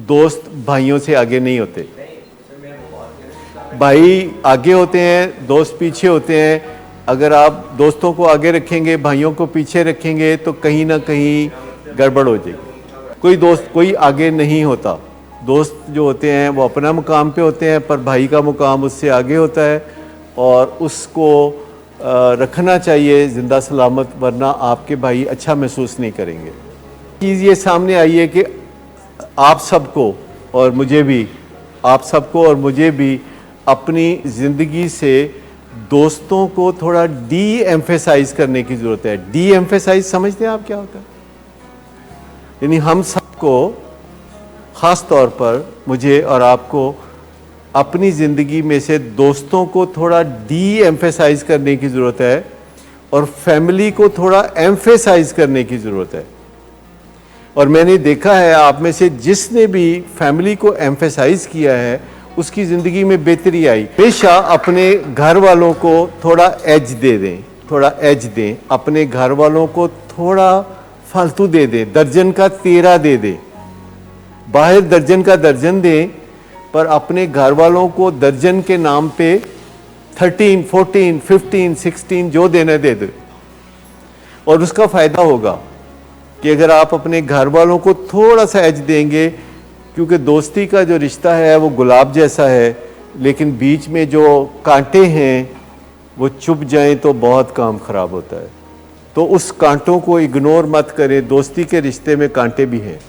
दोस्त भाइयों से आगे नहीं होते। भाई आगे होते हैं, दोस्त पीछे होते हैं। अगर आप दोस्तों को आगे रखेंगे, भाइयों को पीछे रखेंगे तो कहीं ना कहीं गड़बड़ हो जाएगी। कोई दोस्त कोई आगे नहीं होता। दोस्त जो होते हैं वो अपना मुकाम पे होते हैं, पर भाई का मुकाम उससे आगे होता है और उसको रखना चाहिए ज़िंदा सलामत, वरना आपके भाई अच्छा महसूस नहीं करेंगे। चीज़ ये सामने आई है कि आप सबको और मुझे भी अपनी ज़िंदगी से दोस्तों को थोड़ा डी एम्फेसाइज करने की ज़रूरत है। डी एम्फेसाइज समझते हैं आप क्या होता है? यानी हम सबको, ख़ास तौर पर मुझे और आपको, अपनी ज़िंदगी में से दोस्तों को थोड़ा डी एम्फेसाइज करने की ज़रूरत है और फैमिली को थोड़ा एम्फेसाइज करने की ज़रूरत है। और मैंने देखा है आप में से जिसने भी फैमिली को एम्फेसाइज किया है उसकी ज़िंदगी में बेहतरी आई। हमेशा अपने घर वालों को थोड़ा एज दे दें, थोड़ा एज दें। अपने घर वालों को थोड़ा फालतू दे दें, दर्जन का 13 दे दें। बाहर दर्जन का दर्जन दें, पर अपने घर वालों को दर्जन के नाम पे 13, 14, 15, 16 जो देना दे दे। और उसका फ़ायदा होगा कि अगर आप अपने घर वालों को थोड़ा सा एज देंगे, क्योंकि दोस्ती का जो रिश्ता है वो गुलाब जैसा है, लेकिन बीच में जो कांटे हैं वो चुभ जाएं तो बहुत काम ख़राब होता है। तो उस कांटों को इग्नोर मत करें। दोस्ती के रिश्ते में कांटे भी हैं,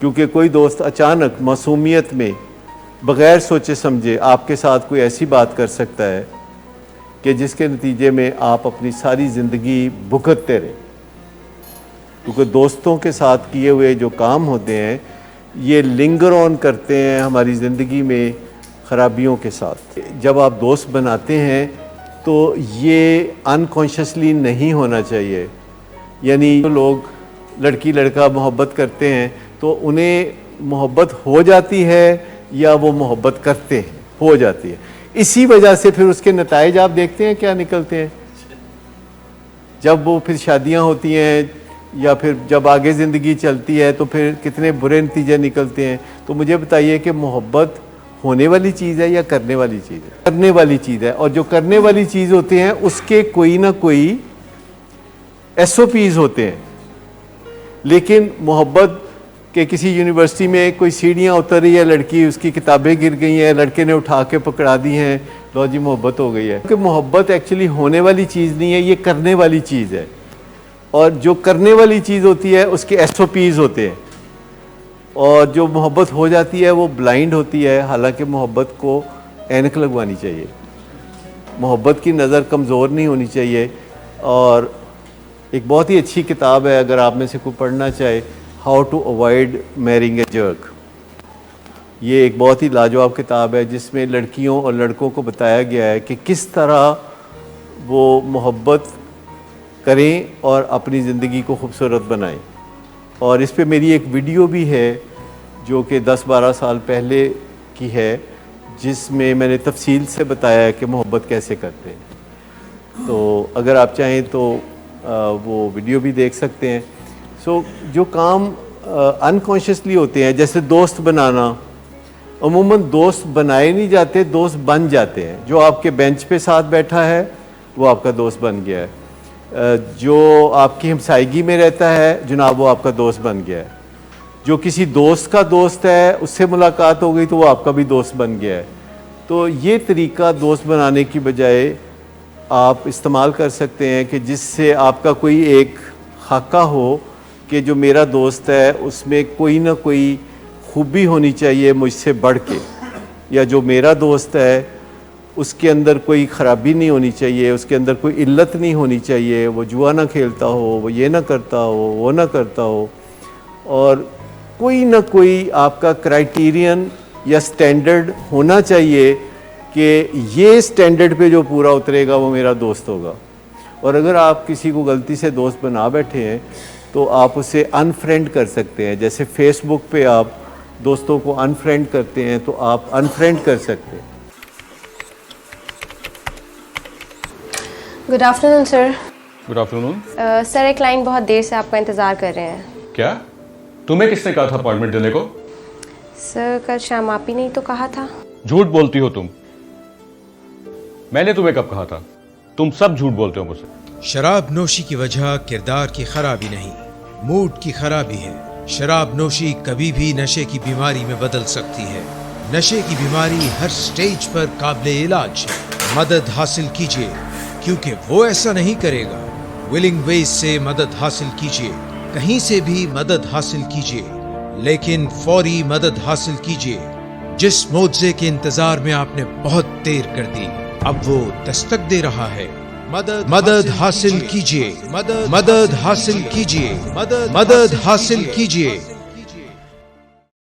क्योंकि कोई दोस्त अचानक मासूमियत में बग़ैर सोचे समझे आपके साथ कोई ऐसी बात कर सकता है कि जिसके नतीजे में आप अपनी सारी ज़िंदगी भुगतते रहें। क्योंकि दोस्तों के साथ किए हुए जो काम होते हैं ये लिंगर ऑन करते हैं हमारी ज़िंदगी में ख़राबियों के साथ। जब आप दोस्त बनाते हैं तो ये अनकॉन्शियसली नहीं होना चाहिए। यानी जो लोग लड़की लड़का मोहब्बत करते हैं तो उन्हें मोहब्बत हो जाती है या वो मोहब्बत करते हैं, हो जाती है। इसी वजह से फिर उसके नताइज आप देखते हैं क्या निकलते हैं। जब वो फिर शादियां होती हैं या फिर जब आगे ज़िंदगी चलती है तो फिर कितने बुरे नतीजे निकलते हैं। तो मुझे बताइए कि मोहब्बत होने वाली चीज़ है या करने वाली चीज़ है? करने वाली चीज़ है। और जो करने वाली चीज़ होती हैं उसके कोई ना कोई SOPs होते हैं। लेकिन मोहब्बत के किसी यूनिवर्सिटी में कोई सीढ़ियाँ उतर रही है लड़की, उसकी किताबें गिर गई हैं, लड़के ने उठा के पकड़ा दी हैं, लो जी मोहब्बत हो गई है। क्योंकि मोहब्बत एक्चुअली होने वाली चीज़ नहीं है, ये करने वाली चीज़ है। और जो करने वाली चीज़ होती है उसके SOPs होते हैं। और जो मोहब्बत हो जाती है वो ब्लाइंड होती है। हालांकि मोहब्बत को ऐनक लगवानी चाहिए, मोहब्बत की नज़र कमज़ोर नहीं होनी चाहिए। और एक बहुत ही अच्छी किताब है, अगर आप में से कोई पढ़ना चाहे, how to avoid marrying a jerk. ये एक बहुत ही लाजवाब किताब है जिसमें लड़कियों और लड़कों को बताया गया है कि किस तरह वो मोहब्बत करें और अपनी ज़िंदगी को खूबसूरत बनाएं। और इस पे मेरी एक वीडियो भी है जो कि 10-12 साल पहले की है, जिसमें मैंने तफसील से बताया है कि मोहब्बत कैसे करते हैं। तो अगर आप चाहें तो वो वीडियो भी देख सकते हैं। जो काम अनकॉन्शियसली होते हैं, जैसे दोस्त बनाना, अमूमन दोस्त बनाए नहीं जाते, दोस्त बन जाते हैं। जो आपके बेंच पे साथ बैठा है वो आपका दोस्त बन गया है। जो आपकी हमसायगी में रहता है जनाब वो आपका दोस्त बन गया है। जो किसी दोस्त का दोस्त है उससे मुलाकात हो गई तो वो आपका भी दोस्त बन गया है। तो ये तरीका दोस्त बनाने की बजाय आप इस्तेमाल कर सकते हैं कि जिससे आपका कोई एक खाका हो कि जो मेरा दोस्त है उसमें कोई ना कोई खूबी होनी चाहिए मुझसे बढ़ के, या जो मेरा दोस्त है उसके अंदर कोई ख़राबी नहीं होनी चाहिए, उसके अंदर कोई इल्लत नहीं होनी चाहिए, वो जुआ ना खेलता हो, वो ये ना करता हो, वो ना करता हो। और कोई ना कोई आपका क्राइटेरियन या स्टैंडर्ड होना चाहिए कि ये स्टैंडर्ड पे जो पूरा उतरेगा वो मेरा दोस्त होगा। और अगर आप किसी को गलती से दोस्त बना बैठे हैं तो आप उसे अनफ्रेंड कर सकते हैं। जैसे फेसबुक पे आप दोस्तों को अनफ्रेंड करते हैं तो आप अनफ्रेंड कर सकते हैं। Good afternoon sir. Good afternoon. Sir एक क्लाइंट बहुत देर से आपका इंतज़ार कर रहे हैं। क्या? तुम्हें किसने कहा था अपॉइंटमेंट देने को? सर कल शाम आप ही नहीं तो कहा था। झूठ बोलती हो तुम। मैंने तुम्हें कब कहा था? तुम सब झूठ बोलते हो मुझसे। शराब नोशी की वजह किरदार की खराबी नहीं, मूड की खराबी है। शराब नोशी कभी भी नशे की बीमारी में बदल सकती है। नशे की बीमारी हर स्टेज पर काबिल इलाज है। मदद हासिल कीजिए, क्योंकि वो ऐसा नहीं करेगा। विलिंग वेज से मदद हासिल कीजिए, कहीं से भी मदद हासिल कीजिए, लेकिन फौरी मदद हासिल कीजिए। जिस मुआवजे के इंतजार में आपने बहुत देर कर दी, अब वो दस्तक दे रहा है। मदद हासिल कीजिए, मदद हासिल कीजिए, मदद हासिल कीजिए।